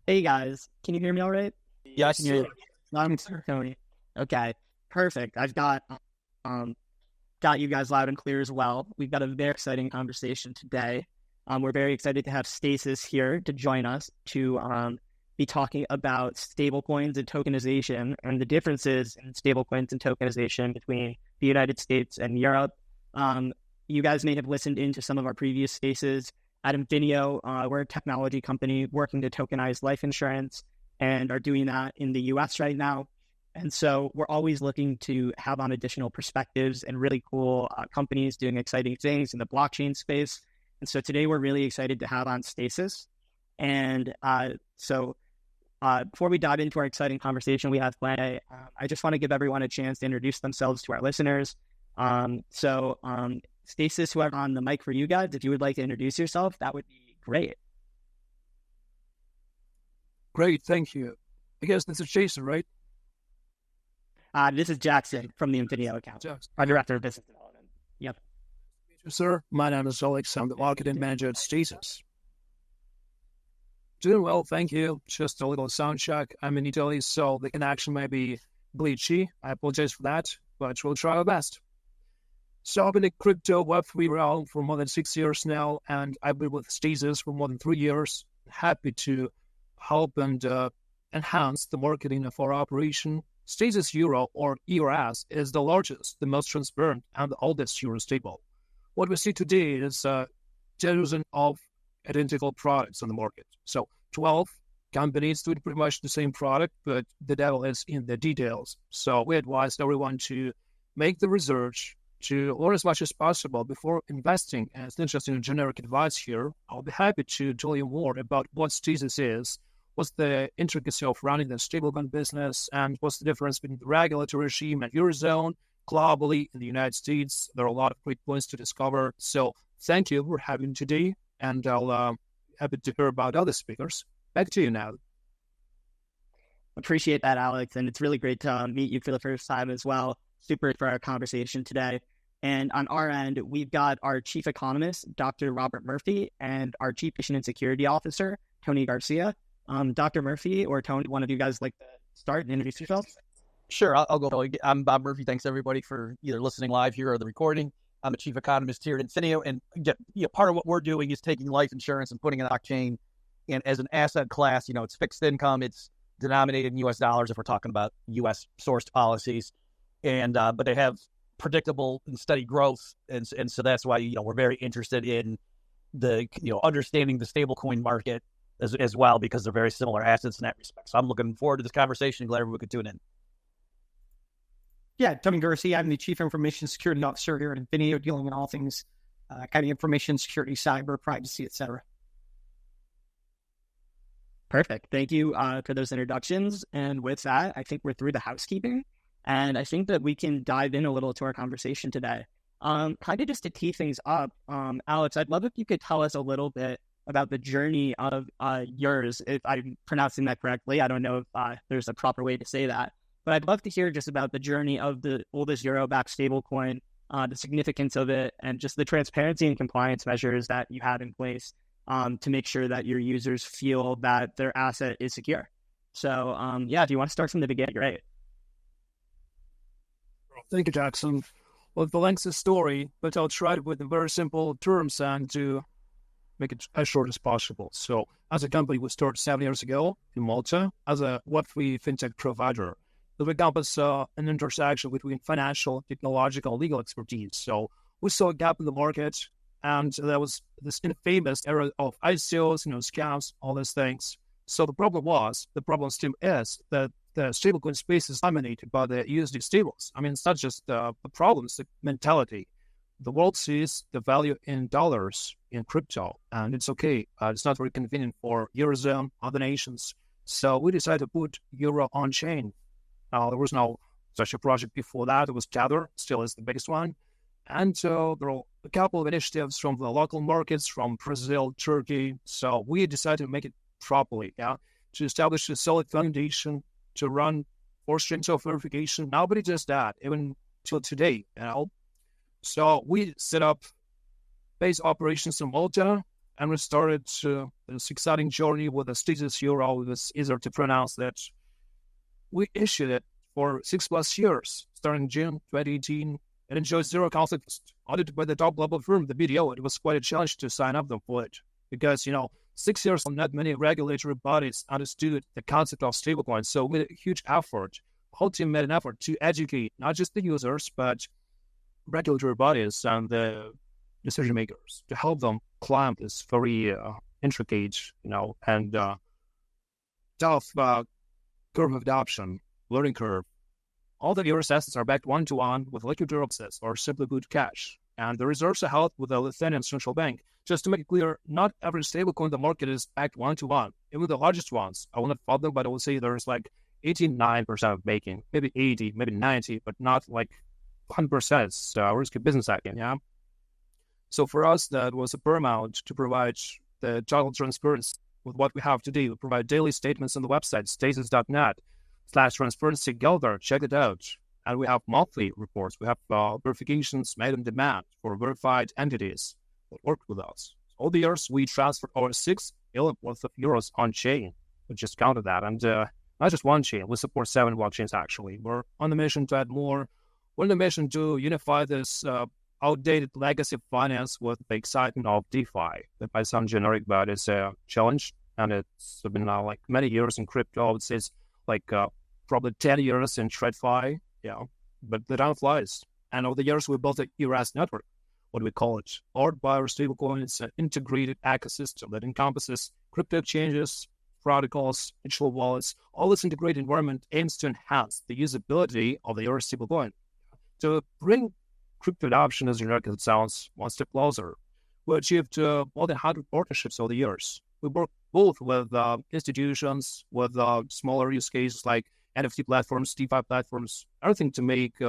Hey guys, can you hear me all right? Yeah, I can hear you. I'm Tony. Okay, perfect. I've um got you guys loud and clear as well. We've got a very exciting conversation today. We're very excited to have Stasis here to join us to be talking about stablecoins and tokenization and the differences in stablecoins and tokenization between the United States and Europe. Um, you guys may have listened into some of our previous spaces at Infineo. We're a technology company working to tokenize life insurance and are doing that in the US right now. And so we're always looking to have on additional perspectives and really cool companies doing exciting things in the blockchain space. And so today we're really excited to have on Stasis. And before we dive into our exciting conversation we have planned, I just want to give everyone a chance to introduce themselves to our listeners. Stasis, whoever on the mic for you guys, if you would like to introduce yourself, that would be great. Great, thank you. I guess this is Jason, right? This is Jackson from the Infineo account, Jackson. our Director of Business Development. Yep. Sir, my name is Alex. I'm the Marketing Manager at Stasis. Doing well, thank you. Just a little sound check. I'm in Italy, so the connection may be glitchy. I apologize for that, but we'll try our best. So I've been in crypto Web3 realm for more than 6 years now, and I've been with Stasis for more than 3 years. Happy to help and enhance the marketing of our operation. Stasis Euro, or ERS, is the largest, the most transparent, and the oldest Euro stable. What we see today is dozens of identical products on the market. So 12 companies doing pretty much the same product, but the devil is in the details. So we advise everyone to make the research, to learn as much as possible before investing. And it's not just generic advice here. I'll be happy to tell you more about what Stasis is, what's the intricacy of running the stablecoin business, and what's the difference between the regulatory regime and Eurozone, globally in the United States. There are a lot of great points to discover. So thank you for having me today, and I'll happy to hear about other speakers. Back to you now. Appreciate that, Alex. And it's really great to meet you for the first time as well. Super for our conversation today. And on our end, we've got our Chief Economist, Dr. Robert Murphy, and our Chief Mission and Security Officer, Tony Garcia. Dr. Murphy or Tony, one of you guys like to start and introduce yourselves? Sure, I'll go. I'm Bob Murphy. Thanks everybody for either listening live here or the recording. I'm a chief economist here at Infineo, and part of what we're doing is taking life insurance and putting it on blockchain. And as an asset class, it's fixed income. It's denominated in U.S. dollars if we're talking about U.S. sourced policies, and but they have predictable and steady growth, and so that's why we're very interested in the understanding the stablecoin market as well, because they're very similar assets in that respect. So I'm looking forward to this conversation. Glad everyone could tune in. Yeah, Tony Garcia. I'm the Chief Information Security Officer here at Infineo, dealing with all things kind of information security, cyber, privacy, etc. Perfect. Thank you for those introductions. And with that, I think we're through the housekeeping. And I think that we can dive in a little to our conversation today. Kind of just to tee things up, Alex, I'd love if you could tell us a little bit about the journey of yours, if I'm pronouncing that correctly. I don't know if there's a proper way to say that. But I'd love to hear just about the journey of the oldest euro-backed stablecoin, the significance of it, and just the transparency and compliance measures that you have in place to make sure that your users feel that their asset is secure. So, if you want to start from the beginning, great. Thank you, Jackson. Well, the lengthy story, but I'll try it with very simple terms and to make it as short as possible. So, as a company, we started 7 years ago in Malta as a Web3 fintech provider. We encompass an intersection between financial, technological, legal expertise. So we saw a gap in the market, and there was this infamous era of ICOs, scams, all those things. So the problem still is that the stablecoin space is dominated by the USD stables. I mean, it's not just the problem, it's the mentality. The world sees the value in dollars, in crypto, and it's okay. It's not very convenient for Eurozone, other nations. So we decided to put Euro on chain. There was no such a project before that. It was Tether, still is the biggest one. And so there are a couple of initiatives from the local markets, from Brazil, Turkey. So we decided to make it properly, to establish a solid foundation, to run 4 streams of verification. Nobody does that, even till today, So we set up base operations in Malta, And we started this exciting journey with the Stasis Euro. It was easier to pronounce that. We issued it for 6+ years, starting June 2018. It enjoys zero conflict. Audited by the top level firm, the BDO. It was quite a challenge to sign up them for it because, 6 years, not many regulatory bodies understood the concept of stablecoins. So we made a huge effort. The whole team made an effort to educate not just the users, but regulatory bodies and the decision makers to help them climb this very intricate, and tough curve of adoption, learning curve. All the US assets are backed one-to-one with liquid derivatives or simply put cash. And the reserves are held with the Lithuanian central bank. Just to make it clear, not every stablecoin in the market is backed one-to-one. Even the largest ones, I will not fault them, but I will say there's like 89% of backing, maybe 80, maybe 90, but not like 100%. It's risky business again, yeah? So for us, that was a paramount to provide the total transparency with what we have today. We provide daily statements on the website, stasis.net/transparency. Go there, check it out. And we have monthly reports. We have verifications made on demand for verified entities that work with us. All the years, we transferred over 6 billion worth of euros on chain. We just counted that. And not just one chain. We support 7 blockchains, actually. We're on the mission to add more. We're on the mission to unify this outdated legacy finance with the excitement of DeFi. That might sound generic, but it's a challenge. And it's been now like many years in crypto. I would say it's like probably 10 years in TradFi. Yeah, but the time flies. And over the years, we built a ERAS network, what do we call it? Powered by our stablecoins, an integrated ecosystem that encompasses crypto exchanges, protocols, digital wallets. All this integrated environment aims to enhance the usability of the ERAS stablecoin. To bring crypto adoption, as generic as it sounds, one step closer, we achieved more than 100 partnerships over the years. We work both with institutions, with smaller use cases like NFT platforms, DeFi platforms, everything to make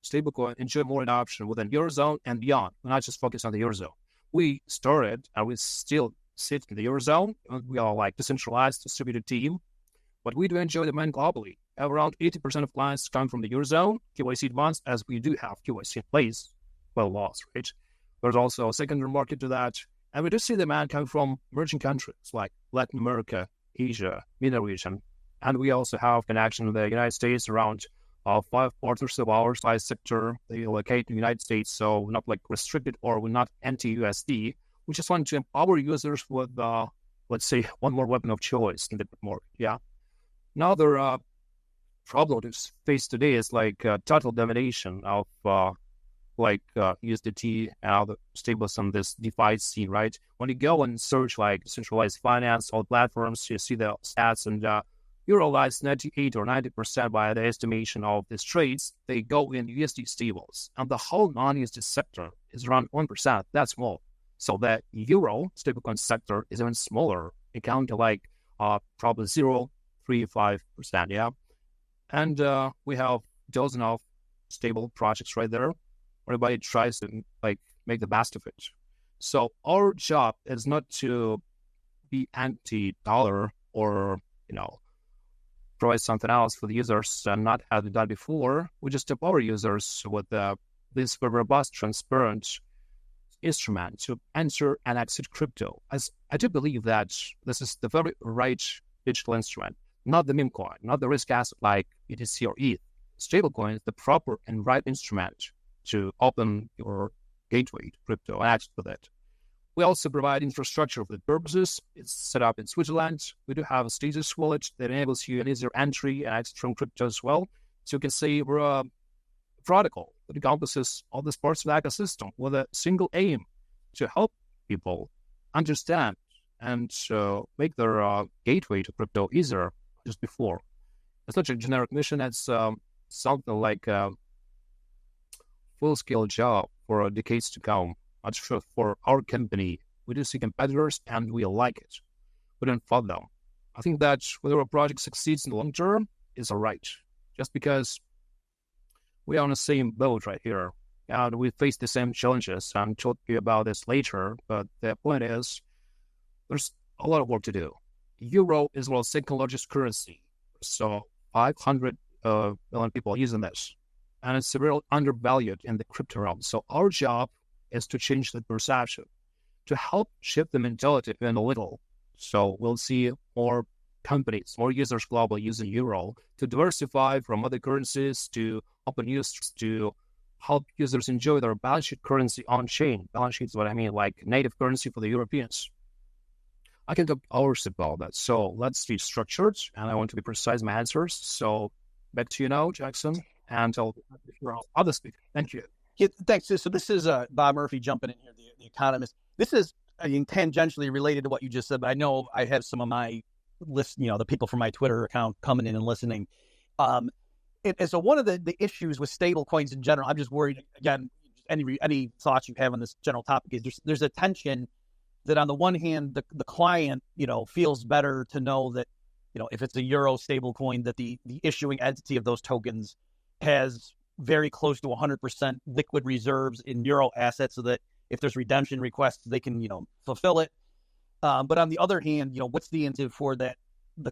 stablecoin enjoy more adoption within Eurozone and beyond. We're not just focused on the Eurozone. We started, and we still sit in the Eurozone. We are like decentralized, distributed team, but we do enjoy demand globally. Around 80% of clients come from the Eurozone, KYC advanced, as we do have KYC in place, well lost, right? There's also a secondary market to that. And we do see demand come from emerging countries like Latin America, Asia, MENA region. And we also have connection with the United States. Around 5 quarters of our size sector, they locate in the United States. So we're not like restricted or we're not anti-USD. We just want to empower users with, let's say, one more weapon of choice in the market. Yeah. Another problem to face today is like total domination of USDT and other stables on this DeFi scene, right? When you go and search like decentralized finance, all platforms, you see the stats and you realize 98 or 90% by the estimation of these trades, they go in USD stables. And the whole non-USD sector is around 1%. That's small. So the Euro stablecoin sector is even smaller, accounting to like probably 0.35%, yeah? And we have dozens of stable projects right there. Everybody tries to like make the best of it. So our job is not to be anti-dollar or, provide something else for the users and not have it done before. We just empower users with this very robust, transparent instrument to enter and exit crypto. As I do believe that this is the very right digital instrument, not the meme coin, not the risk asset like BTC or ETH. Stablecoin is the proper and right instrument to open your gateway to crypto and exit with it. We also provide infrastructure for the purposes. It's set up in Switzerland. We do have a Stasis wallet that enables you an easier entry and exit from crypto as well. So you can say we're a protocol that encompasses all these parts of the ecosystem with a single aim to help people understand and make their gateway to crypto easier just before. It's not a generic mission. It's something like a full-scale job for decades to come. Not sure for our company. We do see competitors and we like it. We don't follow them. I think that whether a project succeeds in the long term is all right. Just because we are on the same boat right here and we face the same challenges. I'm talking about this later, but the point is there's a lot of work to do. Euro is the world's second largest currency. So 500 million people using this. And it's severely undervalued in the crypto realm. So our job is to change the perception, to help shift the mentality in a little. So we'll see more companies, more users globally using euro to diversify from other currencies, to open users to help users enjoy their balance sheet currency on chain. Balance sheet is what I mean, like native currency for the Europeans. I can talk hours about that. So let's be structured, and I want to be precise in my answers. So back to you now, Jackson, and I'll other speakers. Thank you. Yeah, thanks. So this is Bob Murphy jumping in here, the economist. This is tangentially related to what you just said, but I know I have some of my the people from my Twitter account coming in and listening. And so one of the issues with stable coins in general, I'm just worried, again, any thoughts you have on this general topic, is there's a tension that on the one hand, the client, feels better to know that, if it's a euro stable coin, that the issuing entity of those tokens has very close to 100% liquid reserves in euro assets, so that if there's redemption requests, they can, fulfill it. But on the other hand, what's the incentive for the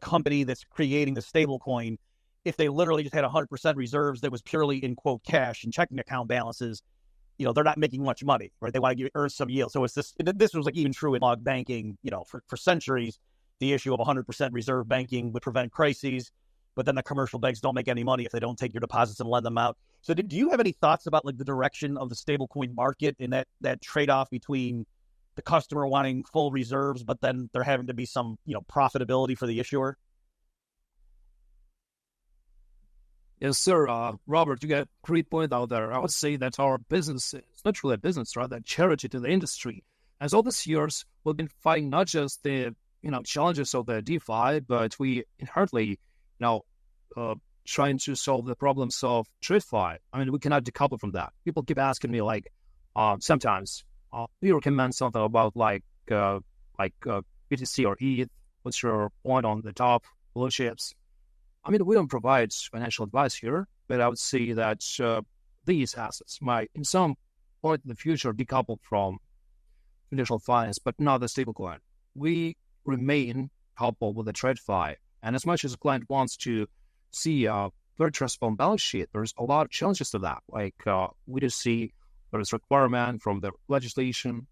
company that's creating the stable coin, if they literally just had 100% reserves that was purely in quote cash and checking account balances? They're not making much money, right? They want to earn some yield. So this was like even true in log banking, for centuries. The issue of 100% reserve banking would prevent crises, but then the commercial banks don't make any money if they don't take your deposits and lend them out. So do you have any thoughts about like the direction of the stablecoin market and that trade-off between the customer wanting full reserves, but then there having to be some, profitability for the issuer? Yes, sir. Robert, you got a great point out there. I would say that our business is not really a business, rather a charity to the industry. As all these years, we've been fighting not just the challenges of the DeFi, but we inherently trying to solve the problems of TradFi. I mean, we cannot decouple from that. People keep asking me sometimes, you recommend something about BTC or ETH. What's your point on the top blue chips? I mean, we don't provide financial advice here, but I would say that these assets might, in some point in the future, decouple from traditional finance, but not the stablecoin. We remain coupled with the TradFi, and as much as a client wants to see a very transparent balance sheet, there's a lot of challenges to that. We just see there is requirement from the legislation,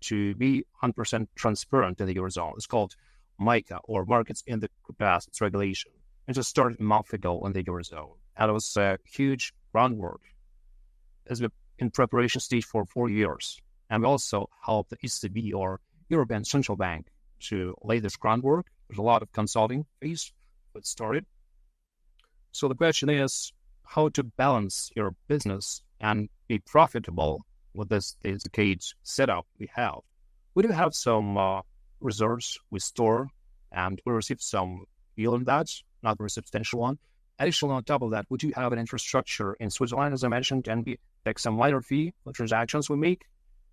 to be 100% transparent in the Eurozone. It's called MICA, or Markets in the Assets Regulation. It just started a month ago in the Eurozone. And it was a huge groundwork. It's been in preparation stage for 4 years. And we also helped the ECB, or European Central Bank, to lay this groundwork. There's a lot of consulting fees that started. So the question is how to balance your business and be profitable with this decade setup we have. We do have some reserves we store, and we receive some yield on that, not very substantial one. Additionally, on top of that, we do have an infrastructure in Switzerland, as I mentioned, and we take some minor fee for transactions we make,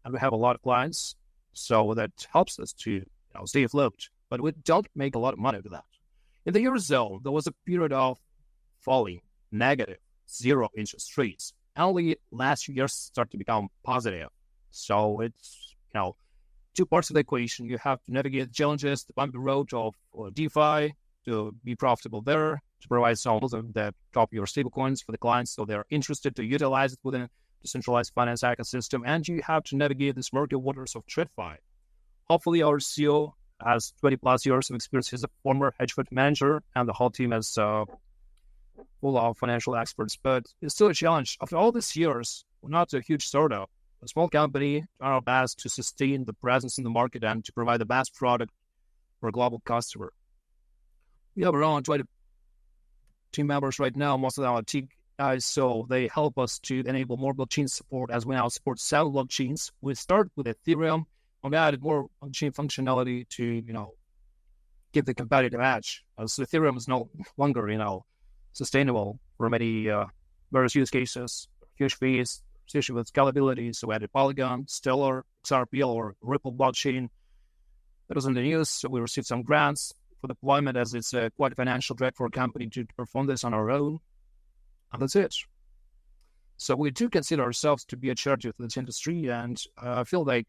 and we have a lot of clients, so that helps us to stay afloat. But we don't make a lot of money with that. In the Eurozone, there was a period of falling, negative, zero interest rates. Only last few years start to become positive. So it's, two parts of the equation. You have to navigate challenges, the bumpy road of DeFi, to be profitable there, to provide some of the top of your stablecoins for the clients so they're interested to utilize it within the centralized finance ecosystem. And you have to navigate these murky waters of TradFi. Hopefully, our CEO has 20 plus years of experience. He's a former hedge fund manager, and the whole team is full of financial experts. But it's still a challenge. After all these years, we're not a huge startup, a small company, trying our best to sustain the presence in the market and to provide the best product for a global customer. We have around 20 team members right now, most of them are team guys, so they help us to enable more blockchain support, as we now support 7 blockchains. We start with Ethereum, and we added more blockchain functionality to, give the competitive edge. So Ethereum is no longer, sustainable for many various use cases, huge fees, issue with scalability. So we added Polygon, Stellar, XRP, or Ripple blockchain. That was in the news, so we received some grants for deployment, as it's quite a financial drag for a company to perform this on our own. And that's it. So we do consider ourselves to be a charity for this industry, and I feel like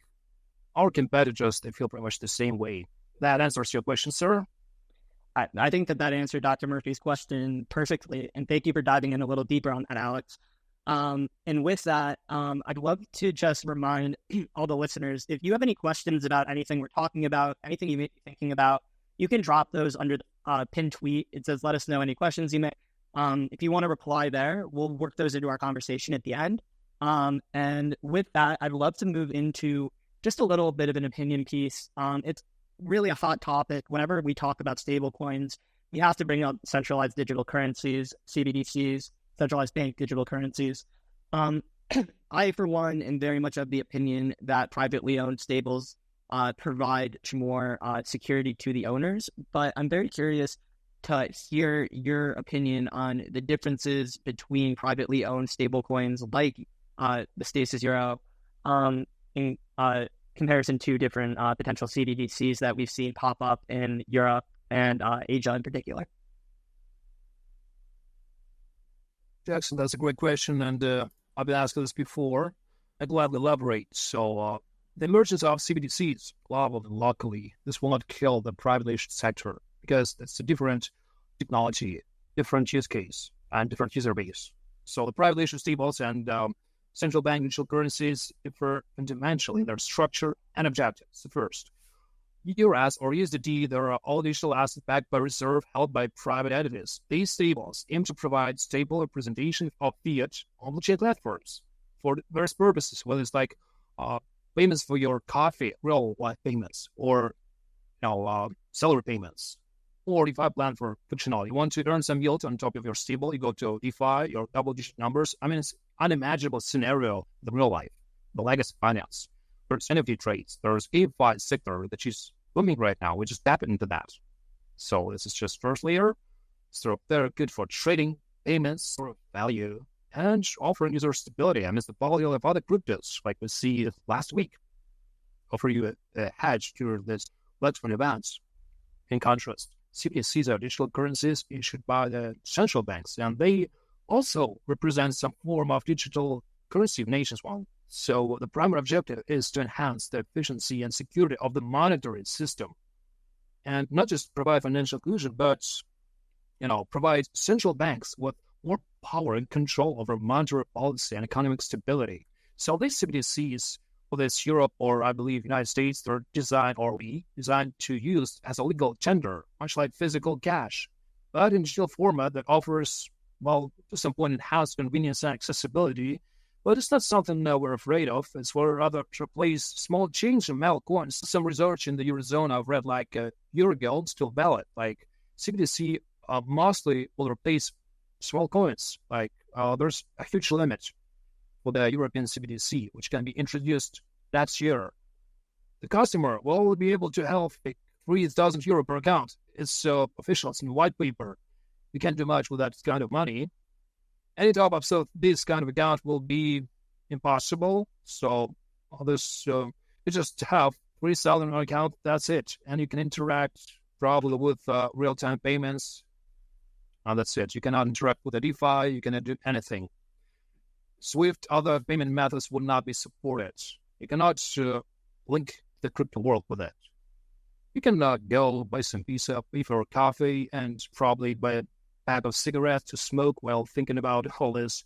our competitors, they feel pretty much the same way. That answers your question, sir? I think that answered Dr. Murphy's question perfectly, and thank you for diving in a little deeper on that, Alex. And with that, I'd love to just remind all the listeners, if you have any questions about anything we're talking about, anything you may be thinking about, you can drop those under the pinned tweet. It says, let us know any questions you may. If you want to reply there, we'll work those into our conversation at the end. And with that, I'd love to move into just a little bit of an opinion piece. It's really a hot topic. Whenever we talk about stablecoins, we have to bring up centralized digital currencies, CBDCs, centralized bank digital currencies. I, for one, am very much of the opinion that privately owned stables provide more security to the owners, but I'm very curious to hear your opinion on the differences between privately owned stablecoins like the Stasis Euro in comparison to different potential CBDCs that we've seen pop up in Europe and Asia in particular. Jackson, that's a great question, and I've been asked this before. I'd gladly elaborate. So, the emergence of CBDCs, globally and locally, this will not kill the privately issued sector because it's a different technology, different use case, and different user base. So, the privately issued stables and central bank digital currencies differ fundamentally in their structure and objectives. First, URAS or USDT, there are all digital assets backed by reserve held by private entities. These stables aim to provide stable representation of fiat on blockchain platforms for various purposes, whether it's like payments for your coffee, real life payments, or salary payments, or DeFi plan for functionality. You want to earn some yield on top of your stable, you go to DeFi, your double-digit numbers. I mean, it's unimaginable scenario in real life. The legacy finance. There's NFT trades. There's InFi sector that is booming right now. We just tap into that. So this is just first layer. So they're good for trading, payments, or value, and offering user stability. I mean, it's the value of other cryptos, like we see last week, offer you a hedge during this electronic events. In contrast, CBDCs are digital currencies issued by the central banks, and they also represent some form of digital currency of nations. So the primary objective is to enhance the efficiency and security of the monetary system, and not just provide financial inclusion, but provide central banks with more power and control over monetary policy and economic stability. So these CBDCs, whether it's Europe or I believe United States, they're designed to use as a legal tender, much like physical cash, but in digital format that offers, to some point, enhanced convenience and accessibility. But it's not something we're afraid of. It's where rather to replace small change in metal coins. Some research in the Eurozone I've read, like Eurogold, still valid. Like CBDC mostly will replace small coins. Like there's a huge limit for the European CBDC, which can be introduced next year. The customer will be able to have €3,000 per account. It's official. It's in white paper. You can't do much with that kind of money. Any top-ups of this kind of account will be impossible. So you just have 3,000 on account. That's it, and you can interact probably with real-time payments. And that's it. You cannot interact with a DeFi. You cannot do anything. Swift, other payment methods will not be supported. You cannot link the crypto world with it. You can go buy some pizza, pay for coffee, and probably buy a pack of cigarettes to smoke while thinking about all this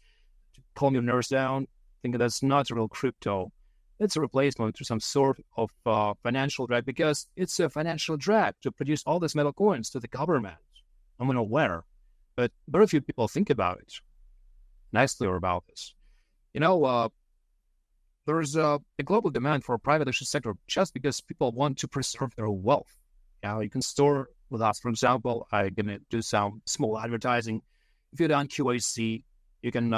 to calm your nerves down. Thinking that's not real crypto. It's a replacement to some sort of financial drag, because it's a financial drag to produce all these metal coins to the government. I'm unaware, but very few people think about it. Nicely or about this. There's a global demand for private issued sector just because people want to preserve their wealth. You can store with us, for example. I'm going to do some small advertising. If you're done QAC, you can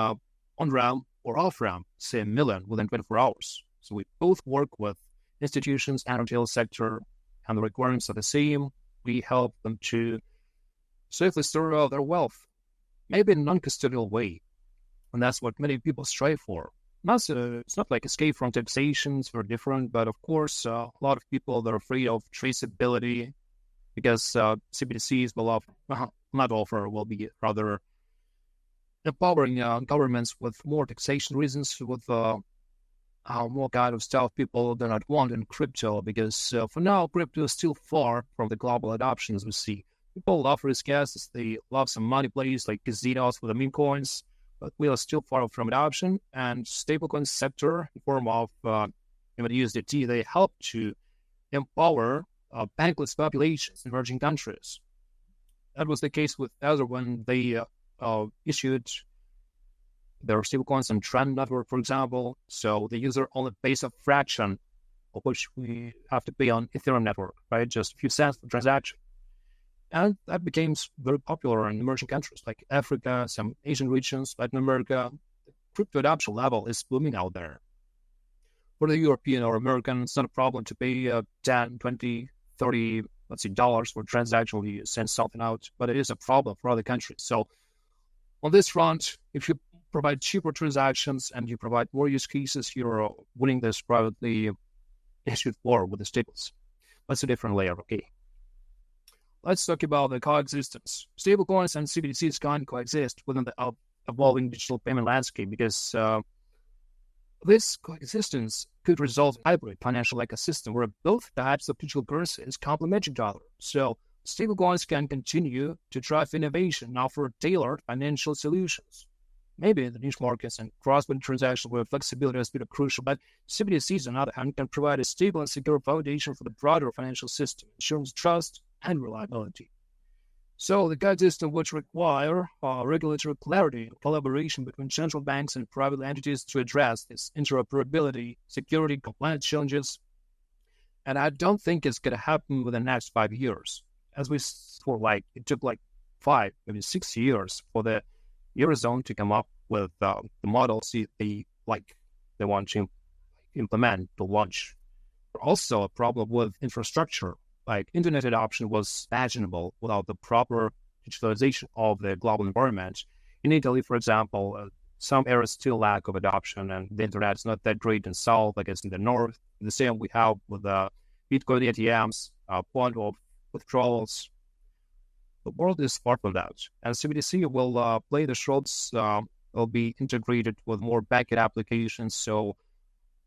on-ramp or off-ramp, say, $1 million within 24 hours. So we both work with institutions and retail sector, and the requirements are the same. We help them to safely store their wealth, maybe in a non-custodial way. And that's what many people strive for. It's not like escape from taxation, it's very different, but of course, a lot of people, they're afraid of traceability because CBDCs will be rather empowering governments with more taxation reasons, with more kind of stuff people do not want in crypto, because for now, crypto is still far from the global adoption, as we see. People love risk assets, they love some money plays like casinos with the meme coins, but we are still far from adoption. And stablecoin sector, in form of USDT, they help to empower bankless populations in emerging countries. That was the case with Ether when they issued their stablecoins on Trend network, for example. So the user only pays a fraction of which we have to pay on Ethereum network, right? Just a few cents per transaction. And that became very popular in emerging countries like Africa, some Asian regions, Latin America. The crypto adoption level is booming out there. For the European or American, it's not a problem to pay 10, 20, 30, let's say, dollars for transaction when you send something out, but it is a problem for other countries. So on this front, if you provide cheaper transactions and you provide more use cases, you're winning this privately issued war with the stables. That's a different layer, okay? Let's talk about the coexistence. Stablecoins and CBDCs can coexist within the evolving digital payment landscape because this coexistence could result in a hybrid financial ecosystem where both types of digital currencies complement each other. So stablecoins can continue to drive innovation and offer tailored financial solutions. Maybe in the niche markets and cross-border transactions where flexibility has been crucial, but CBDCs, on the other hand, can provide a stable and secure foundation for the broader financial system, ensuring trust and reliability. So the coexistence would require regulatory clarity and collaboration between central banks and private entities to address this interoperability, security, compliance challenges. And I don't think it's going to happen within the next 5 years. As we saw, it took 5, maybe 6 years for the Eurozone to come up with the models they want to implement to launch. Also, a problem with infrastructure, like internet adoption was imaginable without the proper digitalization of the global environment. In Italy, for example, some areas still lack of adoption, and the internet is not that great in south, I guess in the north. The same we have with Bitcoin ATMs, point of withdrawals. The world is far from that, and CBDC will play the roles. Will be integrated with more backend applications. So,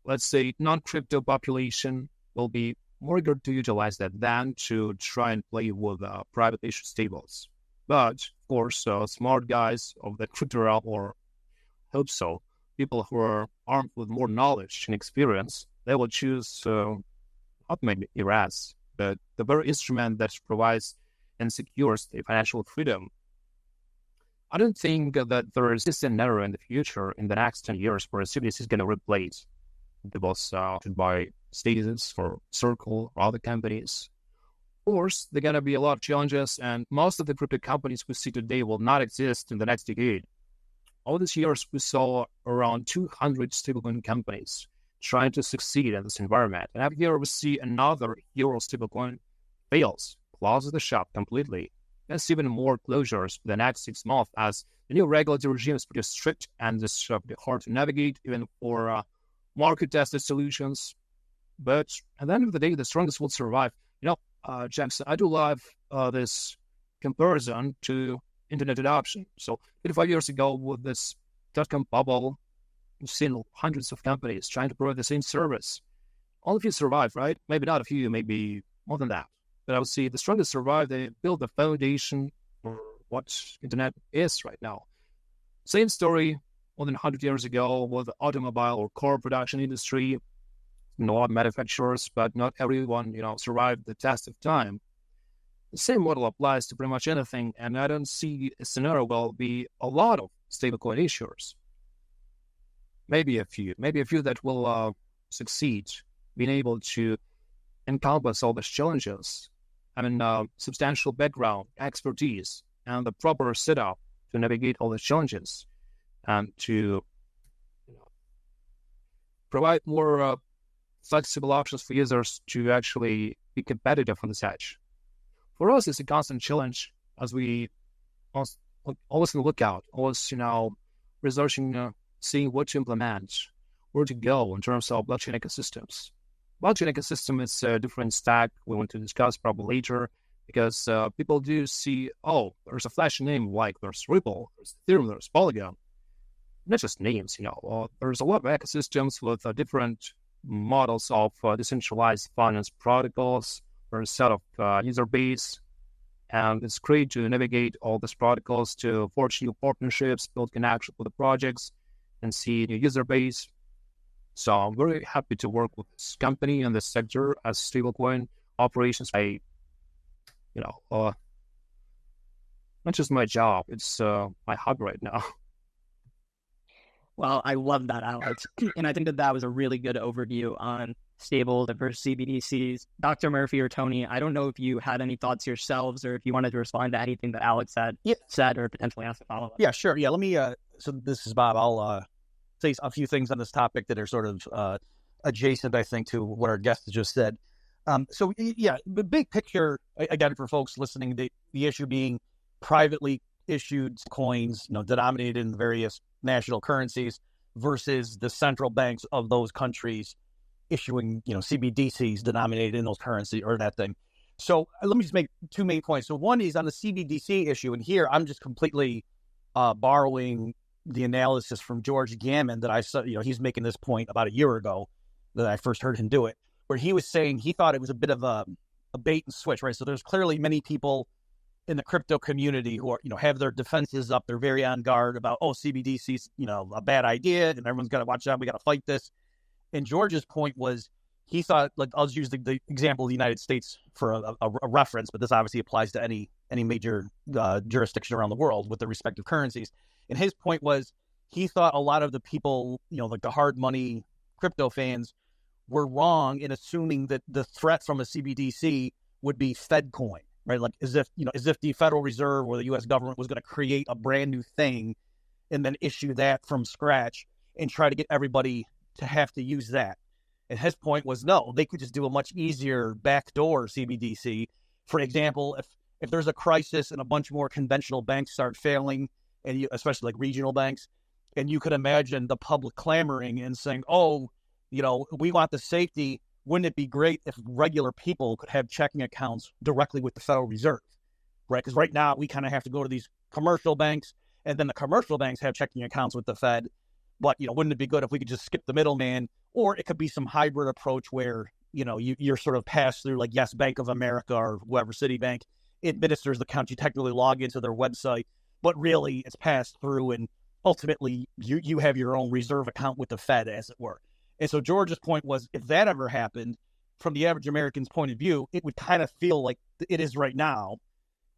let's say non-crypto population will be more eager to utilize that than to try and play with private issue stables. But of course, smart guys of the crypto realm, or hope so, people who are armed with more knowledge and experience, they will choose not maybe ERAS, but the very instrument that provides and secures the financial freedom. I don't think that there is a scenario in the future, in the next 10 years, where CBDC is going to replace the boss by STASIS or Circle or other companies. Of course, there are going to be a lot of challenges, and most of the crypto companies we see today will not exist in the next decade. All these years, we saw around 200 stablecoin companies trying to succeed in this environment. And every year, we see another hero stablecoin fails, closes the shop completely. There's even more closures for the next 6 months as the new regulatory regime is pretty strict and it's hard to navigate, even for market-tested solutions. But at the end of the day, the strongest will survive. Jackson, I do love this comparison to internet adoption. So 25 years ago, with this dot-com bubble, we've seen hundreds of companies trying to provide the same service. All of you survive, right? Maybe not a few, maybe more than that. But I would say the strongest survive. They build the foundation for what internet is right now. Same story more than 100 years ago with the automobile or car production industry. A lot of manufacturers, but not everyone, survived the test of time. The same model applies to pretty much anything, and I don't see a scenario where there'll be a lot of stablecoin issuers. Maybe a few that will succeed, being able to encompass all these challenges, having substantial background, expertise, and the proper setup to navigate all the challenges, and to provide more flexible options for users to actually be competitive on this edge. For us, it's a constant challenge as we always on the lookout, always, researching, seeing what to implement, where to go in terms of blockchain ecosystems. Blockchain ecosystem is a different stack we want to discuss probably later, because people do see, there's a flashy name like there's Ripple, there's Ethereum, there's Polygon. Not just names, there's a lot of ecosystems with different models of decentralized finance protocols, or a set of user base. And it's great to navigate all these protocols to forge new partnerships, build connections with the projects, and see new user base. So I'm very happy to work with this company and this sector as stablecoin operations. Not just my job, it's my hobby right now. Well, I love that, Alex. And I think that was a really good overview on stable versus CBDCs. Dr. Murphy or Tony, I don't know if you had any thoughts yourselves or if you wanted to respond to anything that Alex said or potentially ask a follow-up. Yeah, sure. Yeah, let me, so this is Bob. I'll say a few things on this topic that are sort of adjacent, I think, to what our guest has just said. So, yeah, the big picture, again, for folks listening, the issue being privately issued coins, denominated in various national currencies versus the central banks of those countries issuing, CBDCs denominated in those currency or that thing. So let me just make two main points. So one is on the CBDC issue, and here I'm just completely borrowing the analysis from George Gammon that I saw. He's making this point about a year ago that I first heard him do it, where he was saying he thought it was a bit of a bait and switch, right? So there's clearly many people in the crypto community who are, have their defenses up. They're very on guard about, CBDC's, a bad idea, and everyone's got to watch out. We got to fight this. And George's point was, he thought, like, I'll just use the example of the United States for a reference, but this obviously applies to any major jurisdiction around the world with the respective currencies. And his point was, he thought a lot of the people, like the hard money crypto fans, were wrong in assuming that the threat from a CBDC would be Fed coin, right? Like as if the Federal Reserve or the U.S. government was going to create a brand new thing and then issue that from scratch and try to get everybody to have to use that. And his point was, no, they could just do a much easier backdoor CBDC. For example, if there's a crisis and a bunch more conventional banks start failing, and especially like regional banks, and you could imagine the public clamoring and saying, we want the safety. Wouldn't it be great if regular people could have checking accounts directly with the Federal Reserve, right? Because right now we kind of have to go to these commercial banks, and then the commercial banks have checking accounts with the Fed. But, wouldn't it be good if we could just skip the middleman? Or it could be some hybrid approach where, you're sort of passed through, like, yes, Bank of America or whoever, Citibank administers the account. You technically log into their website, but really it's passed through, and ultimately you have your own reserve account with the Fed, as it were. And so George's point was, if that ever happened, from the average American's point of view, it would kind of feel like it is right now,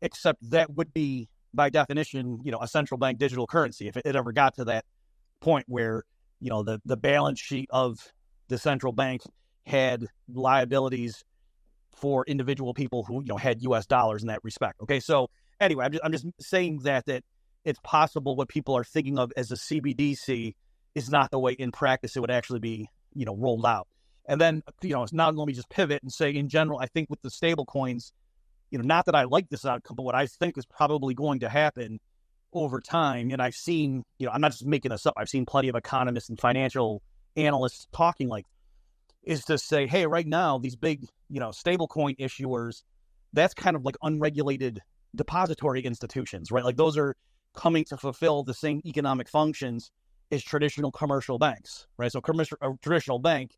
except that would be, by definition, a central bank digital currency, if it ever got to that point where, the balance sheet of the central bank had liabilities for individual people who, had U.S. dollars in that respect. Okay, so anyway, I'm just saying that it's possible what people are thinking of as a CBDC is not the way in practice it would actually be, rolled out. And then, now let me just pivot and say, in general, I think with the stable coins, not that I like this outcome, but what I think is probably going to happen over time, and I've seen, I'm not just making this up, I've seen plenty of economists and financial analysts talking like, is to say, hey, right now, these big, stablecoin issuers, that's kind of like unregulated depository institutions, right? Like those are coming to fulfill the same economic functions as traditional commercial banks, right? So a traditional bank,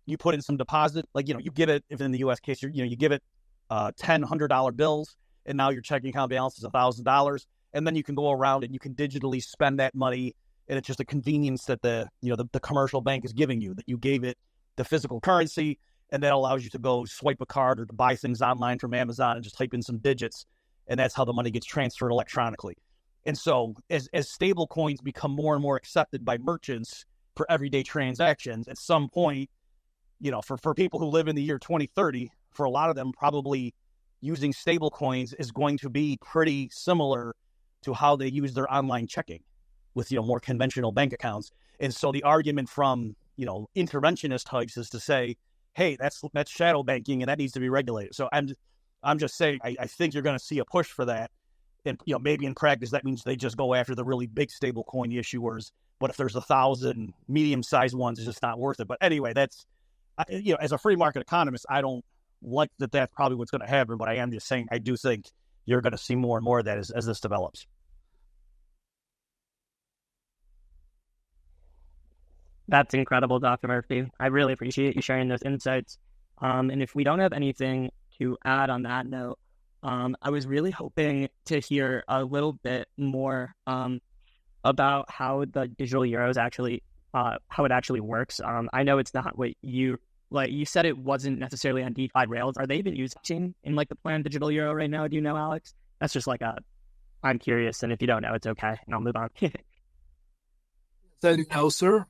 you put in some deposit, like, you give it, if in the U.S. case, you give it $10, $100 bills, and now your checking account balance is $1,000. And then you can go around and you can digitally spend that money, and it's just a convenience that the commercial bank is giving you, that you gave it the physical currency, and that allows you to go swipe a card or to buy things online from Amazon and just type in some digits, and that's how the money gets transferred electronically. And so as stable coins become more and more accepted by merchants for everyday transactions, at some point, for people who live in the year 2030, for a lot of them, probably using stable coins is going to be pretty similar to how they use their online checking with, more conventional bank accounts. And so the argument from, interventionist types is to say, hey, that's shadow banking and that needs to be regulated. So I'm just saying, I think you're going to see a push for that. And, maybe in practice, that means they just go after the really big stable coin issuers. But if there's 1,000 medium-sized ones, it's just not worth it. But anyway, that's, as a free market economist, I don't like that that's probably what's going to happen. But I am just saying, I do think you're going to see more and more of that as this develops. That's incredible, Dr. Murphy. I really appreciate you sharing those insights. And if we don't have anything to add on that note, I was really hoping to hear a little bit more about how the digital euros actually, how it actually works. I know it's not what you like. You said it wasn't necessarily on DeFi rails. Are they even using in like the planned digital euro right now? Do you know, Alex? That's just like I'm curious, and if you don't know, it's okay, and I'll move on. Thank you, no, sir.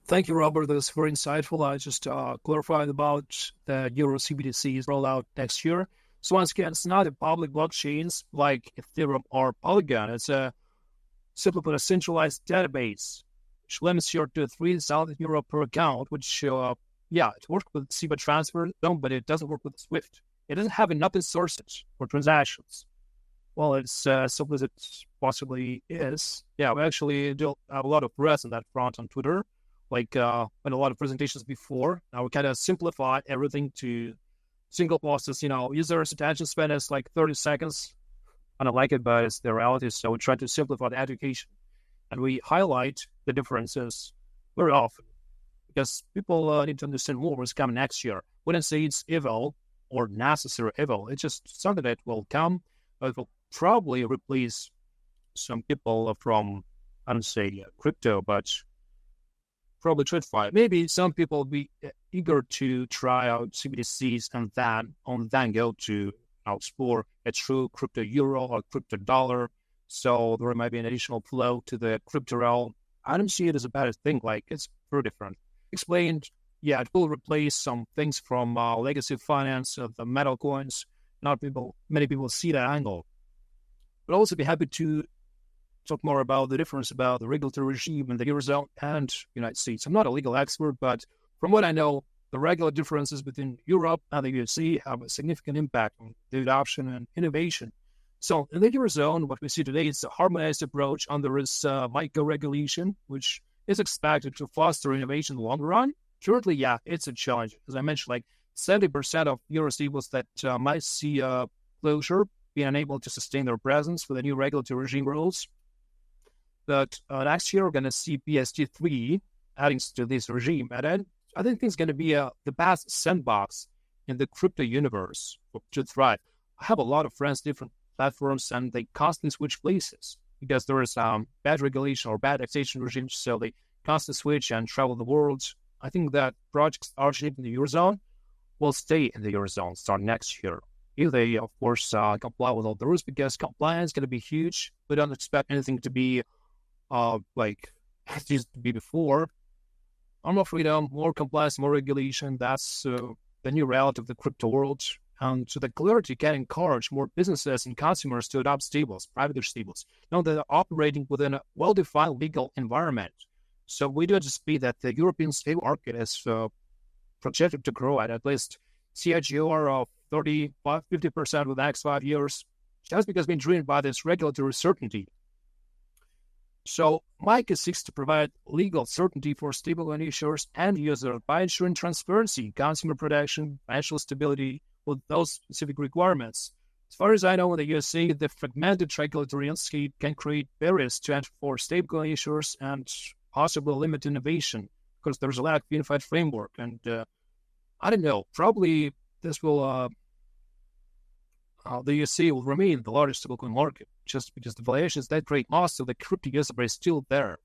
Thank you, Robert. That's very insightful. I just clarified about the Euro CBDC's rollout next year. So once again, it's not a public blockchains like Ethereum or Polygon. It's a simply put a centralized database which limits you to €3,000 per account, which it works with SEPA transfer, but it doesn't work with Swift. It doesn't have enough sources for transactions. Well, it's simple as it possibly is. Yeah, we actually do have a lot of press on that front on Twitter, like in a lot of presentations before. Now we kind of simplify everything to single process. Users' attention span is like 30 seconds. I don't like it, but it's the reality. So we try to simplify the education, and we highlight the differences very often because people need to understand more what's coming next year. We don't say it's evil or necessary evil. It's just something that will come. It will probably replace some people from, I don't say crypto, but probably TradFi. Maybe some people will be eager to try out CBDCs and then go to explore a true crypto euro or crypto dollar. So there might be an additional flow to the crypto realm. I don't see it as a bad thing. Like, it's very different. Explained, it will replace some things from legacy finance of the metal coins. Many people see that angle. But also be happy to talk more about the difference about the regulatory regime in the Eurozone and United States. I'm not a legal expert, but from what I know, the regular differences between Europe and the USA have a significant impact on the adoption and innovation. So in the Eurozone, what we see today is a harmonized approach under this MiCA regulation, which is expected to foster innovation in the long run. Currently, it's a challenge. As I mentioned, like 70% of Euro stables that might see closure being unable to sustain their presence for the new regulatory regime rules. But next year, we're going to see BST3 adding to this regime. And then I think it's going to be the best sandbox in the crypto universe to thrive. I have a lot of friends, different platforms, and they constantly switch places because there is bad regulation or bad taxation regimes. So they constantly switch and travel the world. I think that projects originating in the Eurozone will stay in the Eurozone starting next year. If they, of course, comply with all the rules, because compliance is going to be huge. We don't expect anything to be like it used to be before. More freedom, more compliance, more regulation. That's the new reality of the crypto world. And so the clarity can encourage more businesses and consumers to adopt stables, private stables. Now they're operating within a well-defined legal environment. So we do anticipate that the European stable market is projected to grow at least CAGR of 35-50% within the next 5 years, just because being driven by this regulatory certainty. So MiCA seeks to provide legal certainty for stablecoin issuers and users by ensuring transparency, consumer protection, financial stability with those specific requirements. As far as I know, in the USA, the fragmented regulatory landscape can create barriers to entry for stablecoin issuers and possibly limit innovation because there's a lack of unified framework. And I don't know, probably this will, the USA will remain the largest stablecoin market just because the valuations that create most of the crypto user base still there.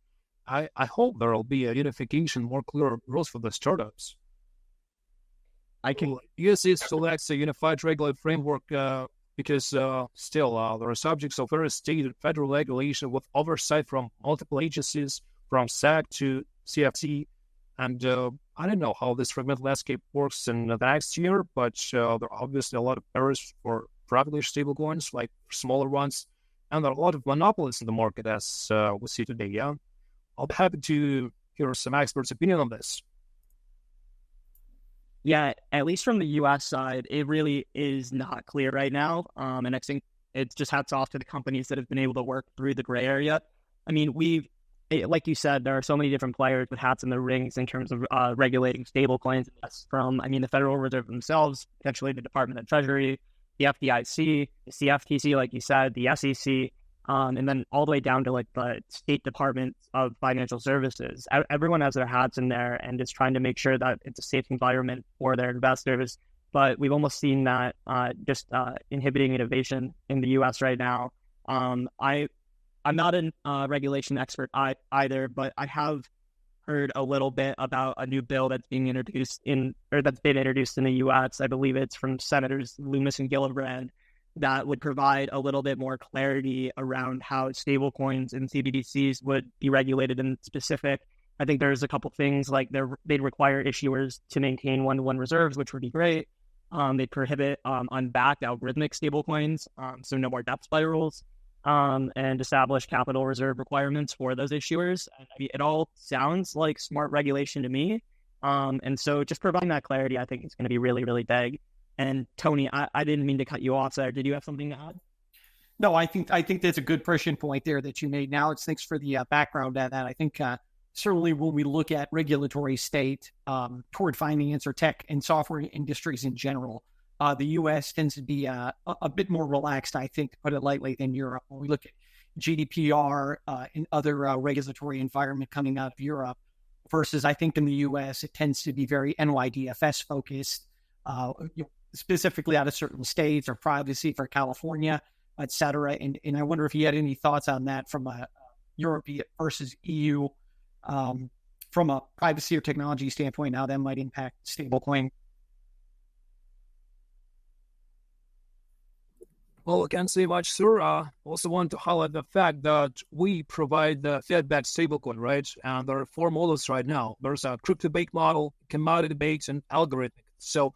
I hope there will be a unification, more clear rules for the startups. USA selects a unified regulatory framework because still there are subjects of various state and federal regulation with oversight from multiple agencies, from SEC to CFTC. And I don't know how this fragmented landscape works in the next year, but there are obviously a lot of barriers for privately stable coins, like smaller ones. And there are a lot of monopolies in the market, as we see today, yeah? I'll be happy to hear some experts' opinion on this. Yeah, at least from the U.S. side, it really is not clear right now. And I think it's just hats off to the companies that have been able to work through the gray area. I mean, like you said, there are so many different players with hats in the rings in terms of regulating stablecoins. From, the Federal Reserve themselves, potentially the Department of Treasury, the FDIC, the CFTC, like you said, the SEC, and then all the way down to like the State Department of Financial Services. Everyone has their hats in there and is trying to make sure that it's a safe environment for their investors but we've almost seen that just inhibiting innovation in the U.S. right now. I'm not a regulation expert either, but I have heard a little bit about a new bill that's being introduced that's been introduced in the U.S. I believe it's from Senators Loomis and Gillibrand, that would provide a little bit more clarity around how stablecoins and CBDCs would be regulated in specific. I think there's a couple things like they'd require issuers to maintain one-to-one reserves, which would be great. They'd prohibit unbacked algorithmic stablecoins, so no more debt spirals, and establish capital reserve requirements for those issuers. And I mean, it all sounds like smart regulation to me. And so just providing that clarity, I think is going to be really, really big. And Tony, I didn't mean to cut you off there. Did you have something to add? No, I think that's a good prescient point there that you made. Now, thanks for the background on that. I think certainly when we look at regulatory state toward finance or tech and software industries in general, the U.S. tends to be a bit more relaxed, I think, to put it lightly, than Europe. When we look at GDPR and other regulatory environment coming out of Europe, versus I think in the U.S. it tends to be very NYDFS focused, specifically out of certain states, or privacy for California, et cetera. And I wonder if you had any thoughts on that from a Europe versus EU, from a privacy or technology standpoint, how that might impact stablecoin. Well, I can't say much, sir. Also want to highlight the fact that we provide the Fed-backed stablecoin, right? And there are four models right now. There's a crypto-based model, commodity-based, and algorithmic. So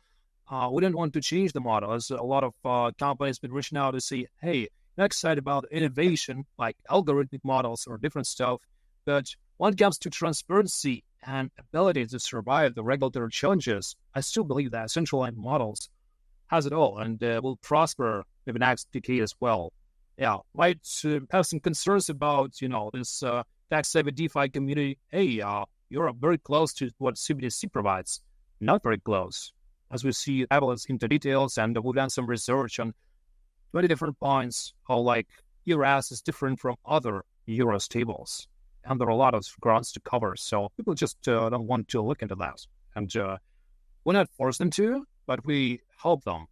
we didn't want to change the model, as a lot of companies been reaching out to say, hey, I'm excited about innovation, like algorithmic models or different stuff. But when it comes to transparency and ability to survive the regulatory challenges, I still believe that centralized models has it all and will prosper in the next decade as well. Yeah, might have some concerns about, this tax-savvy DeFi community. Hey, you're very close to what CBDC provides. Not very close. As we see levels into details, and we've done some research on 20 different points, how like EURAS is different from other Euro stables. And there are a lot of grounds to cover. So people just don't want to look into that. And we're not forced them to, but we help them.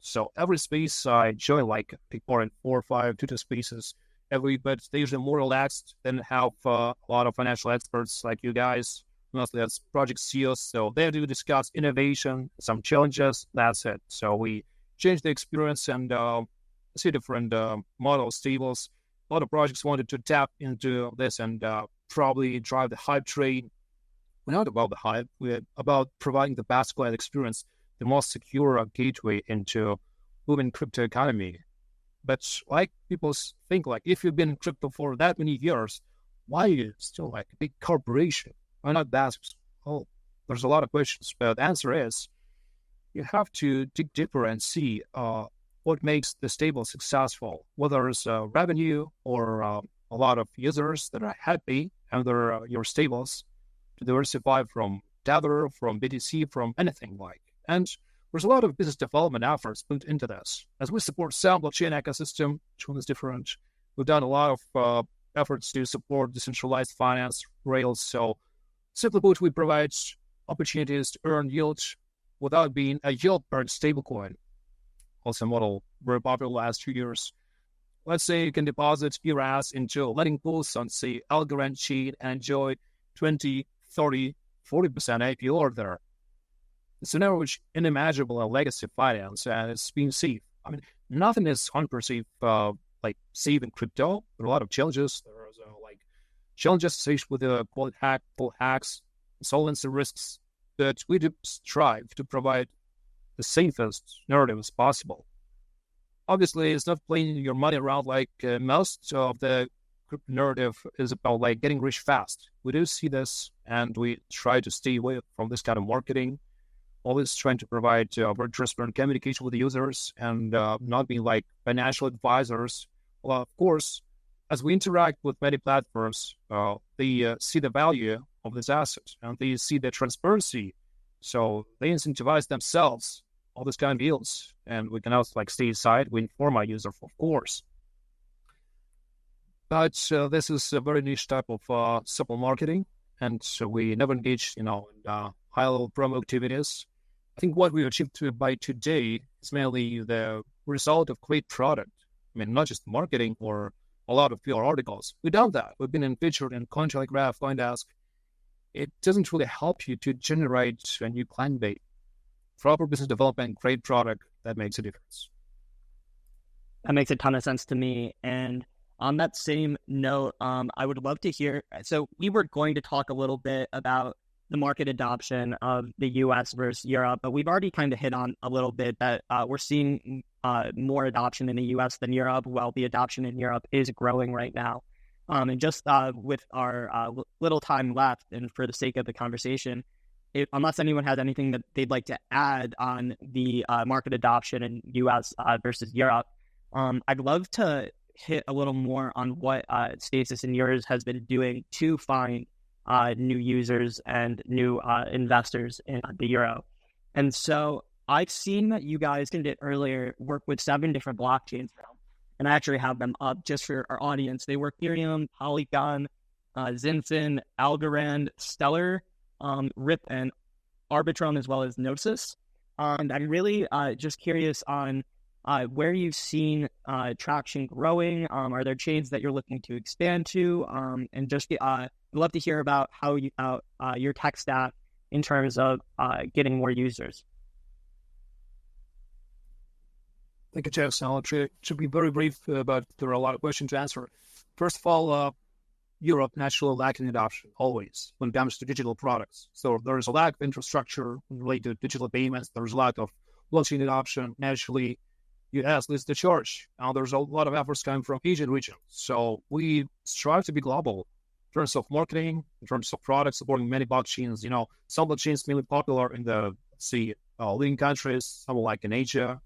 So every space I join, like pick part in 4 or 5 tutor spaces, but they're usually more relaxed than have a lot of financial experts like you guys, mostly as project CEOs. So they do discuss innovation, some challenges, that's it. So we change the experience and see different models, stables. A lot of projects wanted to tap into this and probably drive the hype train. We're not about the hype, we're about providing the best client experience, the most secure gateway into moving crypto economy. But like people think, like if you've been in crypto for that many years, why are you still like a big corporation? Why not that? Oh, there's a lot of questions, but the answer is you have to dig deeper and see what makes the stable successful, whether it's revenue or a lot of users that are happy under your stables to diversify from Tether, from BTC, from anything like. And there's a lot of business development efforts put into this. As we support some blockchain ecosystem, which one is different, we've done a lot of efforts to support decentralized finance rails. So simply put, we provide opportunities to earn yield without being a yield-bearing stablecoin. Also a model very popular last 2 years. Let's say you can deposit ERAS into lending pools on, say, Algorand chain and enjoy 20, 30, 40% APR there. It's an average unimaginable in legacy finance, and it's being safe. I mean, nothing is 100% like safe in crypto. There are a lot of challenges. There's challenges associated with the quality hack, full hacks, insolvency risks. But we do strive to provide the safest narrative as possible. Obviously, it's not playing your money around like most of the crypto narrative is about like getting rich fast. We do see this, and we try to stay away from this kind of marketing. Always trying to provide very transparent communication with the users and not being like financial advisors. Well, of course, as we interact with many platforms, they see the value of this asset and they see the transparency. So they incentivize themselves, all this kind of deals. And we can also like stay aside. We inform our user, of course. But this is a very niche type of simple marketing. And so we never engage, in high-level promo activities. I think what we achieved by today is mainly the result of great product. I mean, not just marketing or a lot of PR articles. We've done that. We've been featured in Cointelegraph, CoinDesk. It doesn't really help you to generate a new client base. Proper business development, great product, that makes a difference. That makes a ton of sense to me. And on that same note, I would love to hear. So we were going to talk a little bit about the market adoption of the US versus Europe, but we've already kind of hit on a little bit that we're seeing more adoption in the US than Europe, while the adoption in Europe is growing right now. And just with our little time left, and for the sake of the conversation, unless anyone has anything that they'd like to add on the market adoption in US versus Europe, I'd love to hit a little more on what Stasis and yours has been doing to find new users and new investors in the Euro. And so I've seen that you guys did earlier work with 7 different blockchains now, and I actually have them up just for our audience. They work Ethereum, Polygon, Zinfin, Algorand, Stellar, RIP, and Arbitrum, as well as Gnosis. And I'm really just curious on where you've seen traction growing. Are there chains that you're looking to expand to? And just I'd love to hear about how your tech stack in terms of getting more users. Thank you, Jackson. I'll try to be very brief, but there are a lot of questions to answer. First of all, Europe naturally lacking adoption, always, when it comes to digital products. So there is a lack of infrastructure related to digital payments. There's a lack of blockchain adoption. Naturally, US leads the charge. Now there's a lot of efforts coming from Asian region. So we strive to be global in terms of marketing, in terms of products, supporting many blockchains. Some blockchains mainly popular in the, leading countries, some like in Asia.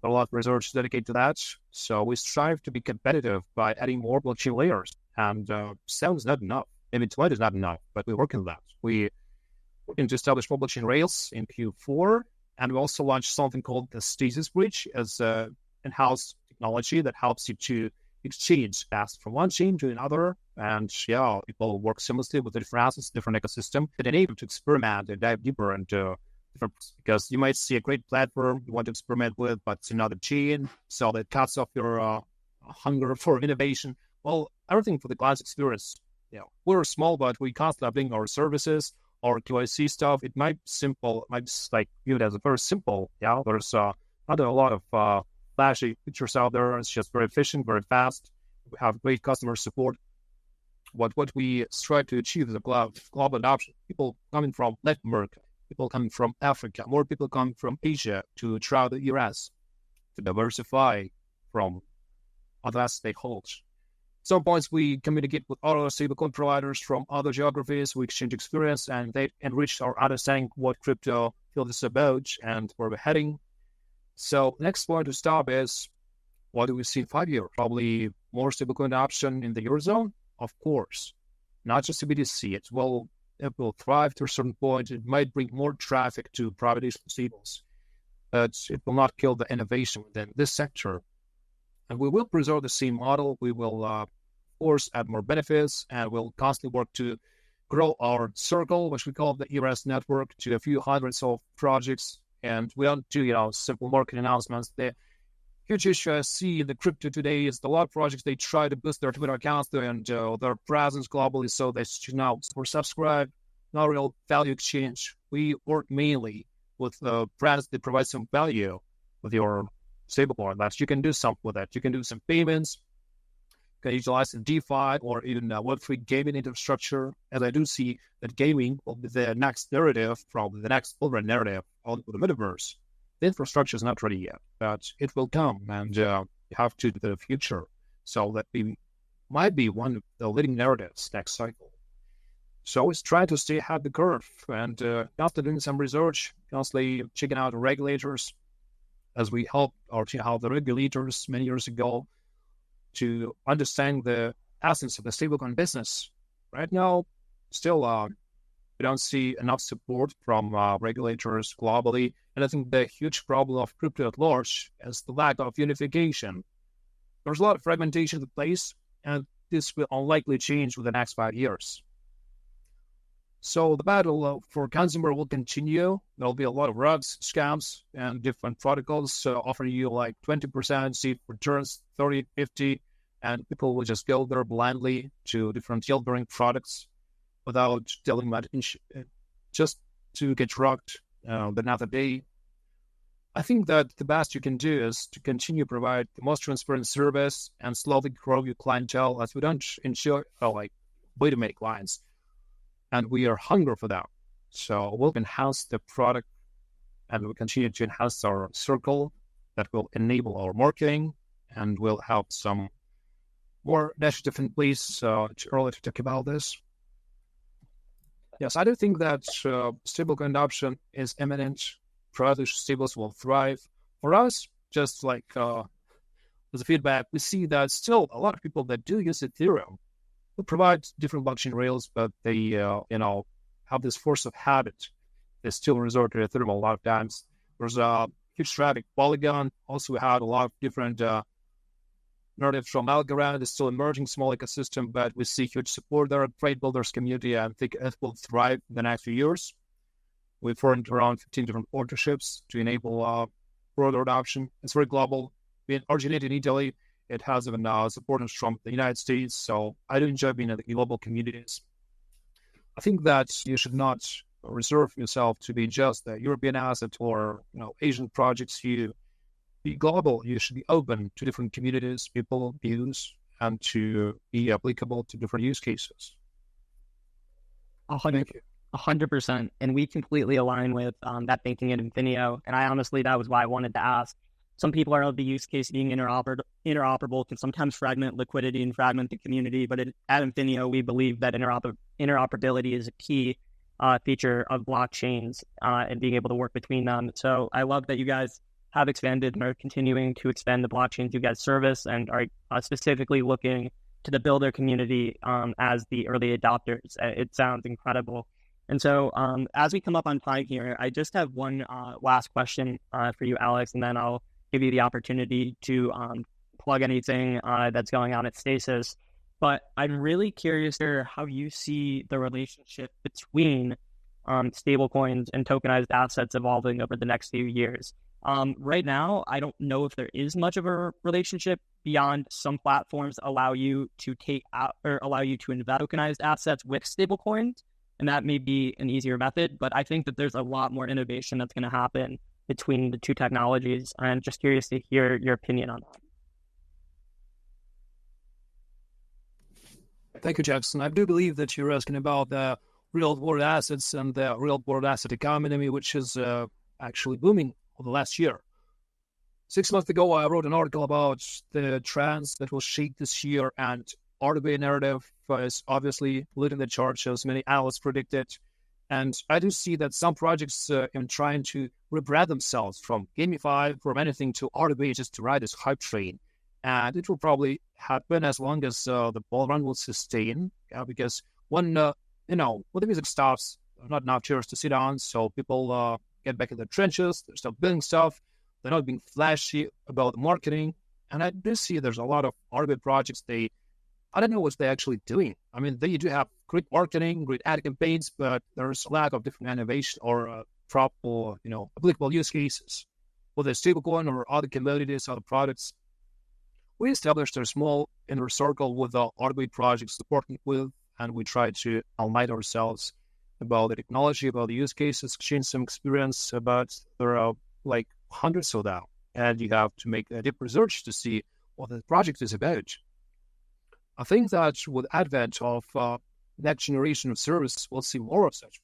A lot of research dedicated to that. So we strive to be competitive by adding more blockchain layers. And 7 is not enough. Maybe 20 is not enough, but we're working on that. We're working to establish more blockchain rails in Q4. And we also launched something called the STASIS bridge as an in-house technology that helps you to exchange fast from one chain to another. And people work seamlessly with the different assets, different ecosystem. It enables you to experiment and dive deeper into different, because you might see a great platform you want to experiment with, but it's another chain. So that cuts off your hunger for innovation. Well, everything for the client's experience. We're small, but we constantly updating our services, our KYC stuff. It might be viewed as a very simple. There's not a lot of flashy features out there. It's just very efficient, very fast. We have great customer support. What we strive to achieve is a global adoption. People coming from Latin America, people coming from Africa, more people coming from Asia to try the US, to diversify from other stakeholders. Some points we communicate with other stablecoin providers from other geographies. We exchange experience, and they enrich our understanding what crypto field is about and where we're heading. So next point to stop is, what do we see in 5 years? Probably more stablecoin adoption in the Eurozone, of course. Not just CBDC. It will thrive to a certain point. It might bring more traffic to private stables, but it will not kill the innovation within this sector. And we will preserve the same model. We will, of course, add more benefits, and we'll constantly work to grow our circle, which we call the ERS network, to a few hundreds of projects. And we don't do, simple market announcements. The huge issue I see in the crypto today is a lot of projects, they try to boost their Twitter accounts and their presence globally, so they should now subscribe, not real value exchange. We work mainly with brands that provide some value with your stablecoin. That you can do something with it. You can do some payments, you can utilize some DeFi or even Web3 gaming infrastructure. And I do see that gaming will be the next narrative, probably the next over narrative on the metaverse. The infrastructure is not ready yet, but it will come, and you have to do the future. So that might be one of the leading narratives next cycle. So always try to stay ahead of the curve, and after doing some research, constantly checking out the regulators, as we helped the regulators many years ago to understand the essence of the stablecoin business. Right now, still we don't see enough support from regulators globally. And I think the huge problem of crypto at large is the lack of unification. There's a lot of fragmentation in place, and this will unlikely change within the next 5 years. So the battle for consumer will continue. There'll be a lot of rugs, scams, and different protocols offering you like 20% seed returns, 30, 50, and people will just go there blindly to different yield-bearing products without telling much, just to get rocked another day. I think that the best you can do is to continue to provide the most transparent service and slowly grow your clientele, as we don't ensure way to make clients. And we are hungry for that. So we'll enhance the product and we'll continue to enhance our circle that will enable our marketing and will have some more initiative in place earlier to talk about this. Yes, I do think that stablecoin adoption is imminent. Product stables will thrive. For us, just like as a feedback, we see that still a lot of people that do use Ethereum will provide different blockchain rails, but they have this force of habit. They still resort to Ethereum a lot of times. There's a huge traffic. Polygon also had a lot of different narratives from Algorand. It's still emerging small ecosystem, but we see huge support there. Great builders community. I think it will thrive in the next few years. We formed around 15 different partnerships to enable broader adoption. It's very global. Being originated in Italy, it has even support from the United States. So I do enjoy being in the global communities. I think that you should not reserve yourself to be just a European asset or Asian projects. You be global. You should be open to different communities, people, views, and to be applicable to different use cases. 100%. And we completely align with that thinking at Infineo. And I honestly, that was why I wanted to ask. Some people are of the use case being interoperable can sometimes fragment liquidity and fragment the community. But at Infineo, we believe that interoperability is a key feature of blockchains and being able to work between them. So I love that you guys have expanded and are continuing to expand the blockchains you guys service and are specifically looking to the builder community as the early adopters. It sounds incredible. And so as we come up on time here, I just have one last question for you, Alex, and then I'll give you the opportunity to plug anything that's going on at Stasis. But I'm really curious here how you see the relationship between stablecoins and tokenized assets evolving over the next few years. Right now, I don't know if there is much of a relationship beyond some platforms allow you to take out or allow you to invest tokenized assets with stablecoins. And that may be an easier method, but I think that there's a lot more innovation that's going to happen between the two technologies. I'm just curious to hear your opinion on that. Thank you, Jackson. I do believe that you're asking about the real-world assets and the real-world asset economy, which is actually booming over the last year. 6 months ago, I wrote an article about the trends that will shape this year, and RWA narrative is obviously leading the charge, as many analysts predicted. And I do see that some projects are trying to rebrand themselves from GameFi, from anything to RWA, just to ride this hype train. And it will probably happen as long as the bull run will sustain, because when the music stops, there are not enough chairs to sit on, so people get back in their trenches, they're still building stuff, they're not being flashy about the marketing. And I do see there's a lot of RWA projects, I don't know what they're actually doing. I mean, they do have great marketing, great ad campaigns, but there's a lack of different innovation or proper, applicable use cases. Whether it's stablecoin or other commodities, other products. We established a small inner circle with the RWA projects to partner with, and we try to align ourselves about the technology, about the use cases, exchange some experience, but there are like hundreds of them. And you have to make a deep research to see what the project is about. I think that with advent of next generation of services, we'll see more of such.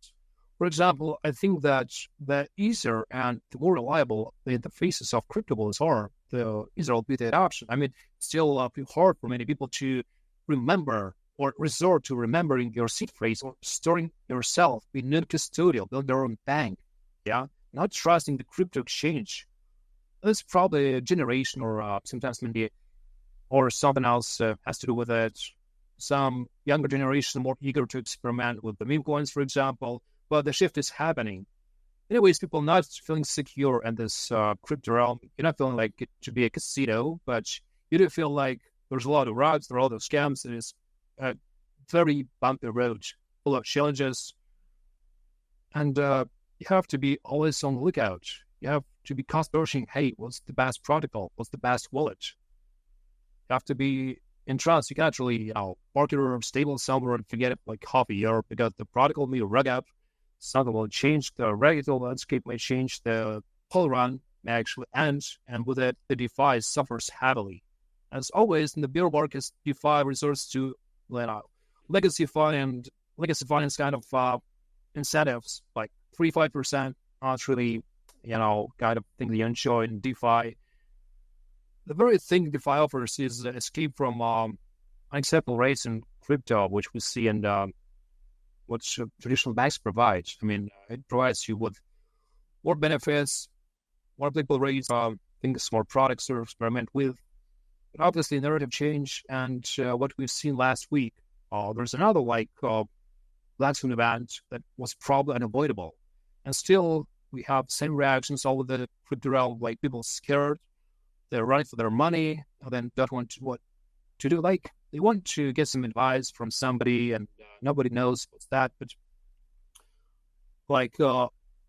For example, I think that the easier and the more reliable the interfaces of cryptables are, the easier will be the adoption. I mean, it's still hard for many people to remember or resort to remembering your seed phrase or storing yourself, being non-custodial, build their own bank, not trusting the crypto exchange. That's probably a generation or sometimes maybe or something else has to do with it. Some younger generation are more eager to experiment with the meme coins, for example, but the shift is happening. Anyways, people not feeling secure in this crypto realm. You're not feeling like it should be a casino, but you do feel like there's a lot of routes, there are a lot of scams. It is a very bumpy road, full of challenges. And you have to be always on the lookout. You have to be constantly searching, hey, what's the best protocol? What's the best wallet? You have to be in trust. You can't really, park your stable somewhere and forget it like half a year because the protocol may rug up. Something will change. The regulatory landscape may change. The whole run may actually end. And with it, the DeFi suffers heavily. As always, in the bear markets, DeFi resorts to legacy finance kind of incentives, like 3-5%, not really, kind of thing they enjoy in DeFi. The very thing DeFi offers is an escape from unacceptable rates in crypto, which we see in what traditional banks provide. I mean, it provides you with more benefits, more applicable rates, things, more products to experiment with. But obviously, narrative change and what we've seen last week, there's another Black Swan event that was probably unavoidable. And still, we have same reactions all over the crypto realm, like people scared, they're running for their money, and then don't want what to do. Like, they want to get some advice from somebody, and nobody knows what's that. But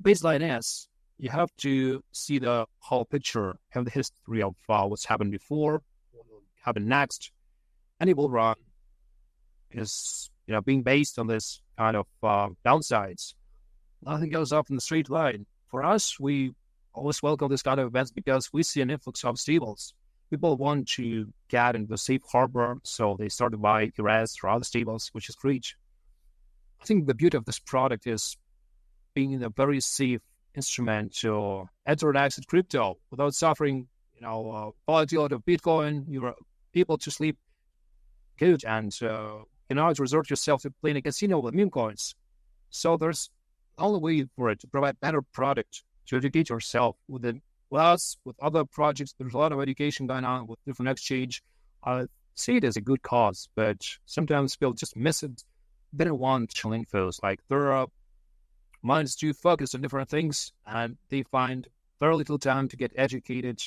baseline is, you have to see the whole picture, have the history of what's happened before, what will happen next, and it will run is being based on this kind of downsides. Nothing goes up in the straight line. For us, we always welcome this kind of events because we see an influx of stables. People want to get into the safe harbor, so they start to buy ERS or other stables, which is great. I think the beauty of this product is being a very safe instrument to enter and exit crypto without suffering, volatility of Bitcoin. You're able to sleep good and cannot resort yourself to playing a casino with meme coins. So there's only way for it to provide better product to educate yourself with us, with other projects. There's a lot of education going on with different exchange. I see it as a good cause, but sometimes people just miss it. They don't want chill infos. Like their minds too focused on different things, and they find very little time to get educated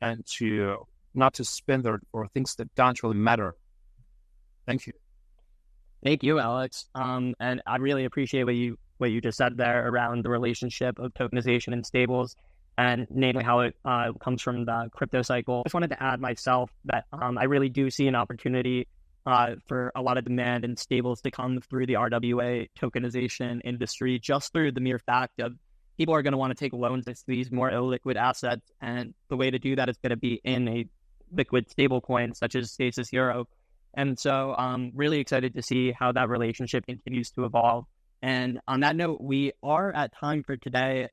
and to not to spend there for things that don't really matter. Thank you. Thank you, Alex. And I really appreciate what you just said there around the relationship of tokenization and stables, and namely how it comes from the crypto cycle. I just wanted to add myself that I really do see an opportunity for a lot of demand in stables to come through the RWA tokenization industry, just through the mere fact of people are going to want to take loans against these more illiquid assets. And the way to do that is going to be in a liquid stable coin such as Stasis Euro. And so I'm really excited to see how that relationship continues to evolve. And on that note, we are at time for today.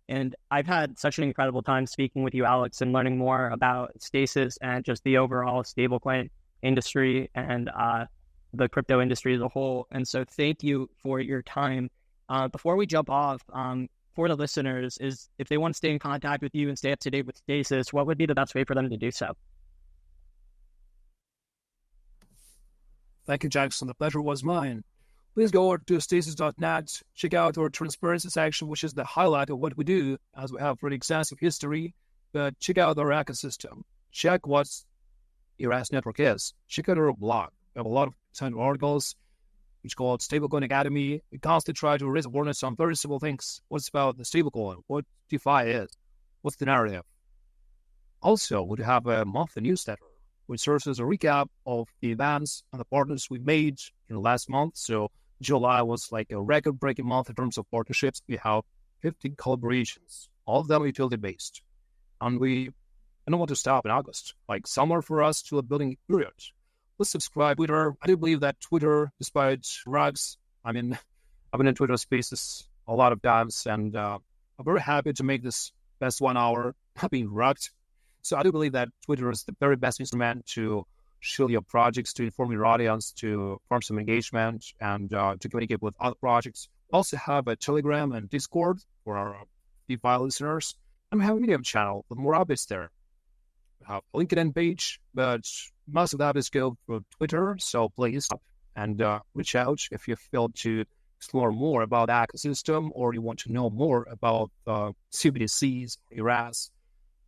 And I've had such an incredible time speaking with you, Alex, and learning more about Stasis and just the overall stablecoin industry and the crypto industry as a whole. And so thank you for your time. Before we jump off, for the listeners, is if they want to stay in contact with you and stay up to date with Stasis, what would be the best way for them to do so? Thank you, Jackson. The pleasure was mine. Please go over to Stasis.net, check out our transparency section, which is the highlight of what we do, as we have pretty extensive history. But check out our ecosystem. Check what ERS Network is. Check out our blog. We have a lot of exciting articles, which is called Stablecoin Academy. We constantly try to raise awareness on very simple things. What's about the stablecoin? What DeFi is? What's the narrative? Also, we have a monthly newsletter, which serves as a recap of the events and the partners we made in the last month. So July was like a record-breaking month in terms of partnerships. We have 50 collaborations, all of them utility-based. And we don't want to stop in August. Like summer for us to a building period. Let's subscribe to Twitter. I do believe that Twitter, despite rugs, I've been in Twitter spaces a lot of times, and I'm very happy to make this best 1 hour not being rugged. So I do believe that Twitter is the very best instrument to show your projects, to inform your audience, to form some engagement, and to communicate with other projects. We also have a Telegram and Discord for our DeFi listeners. And we have a Medium channel with more updates there. We have a LinkedIn page, but most of that is go through Twitter. So please and reach out if you feel to explore more about the ecosystem or you want to know more about CBDCs, ERAS.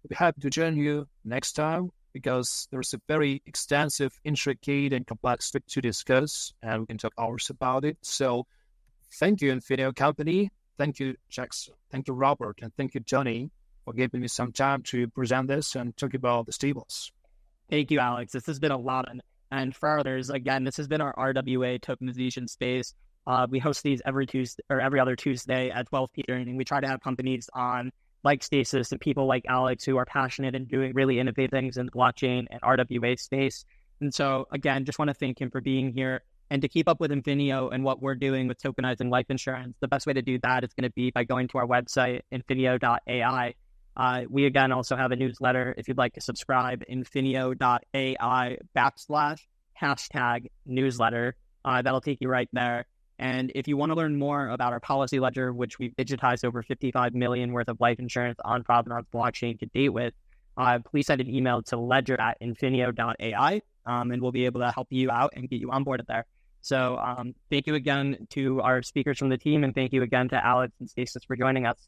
We'll be happy to join you next time because there's a very extensive, intricate, and complex topic to discuss, and we can talk hours about it. So thank you, Infineo Company, Thank you, Jackson. Thank you, Robert. And thank you, Tony, for giving me some time to present this and talk about the stables. Thank you, Alex. This has been a lot. And for others, again, this has been our RWA tokenization space. We host these every Tuesday or every other Tuesday at 12 p.m. And we try to have companies on like Stasis and people like Alex who are passionate and doing really innovative things in the blockchain and RWA space. And so, again, just want to thank him for being here. And to keep up with Infineo and what we're doing with tokenizing life insurance, the best way to do that is going to be by going to our website, infineo.ai. We, again, also have a newsletter if you'd like to subscribe, infineo.ai/newsletter. That'll take you right there. And if you want to learn more about our policy ledger, which we've digitized over 55 million worth of life insurance on Provenance blockchain to date with, please send an email to ledger@infineo.ai, and we'll be able to help you out and get you onboarded there. So thank you again to our speakers from the team, and thank you again to Alex and Stasis for joining us.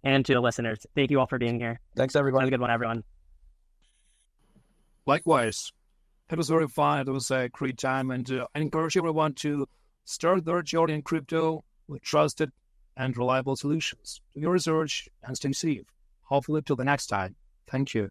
And to the listeners, thank you all for being here. Thanks, everybody. Have a good one, everyone. Likewise. It was very fun. It was a great time. And I encourage everyone to start their journey in crypto with trusted and reliable solutions. Do your research and stay safe. Hopefully till the next time. Thank you.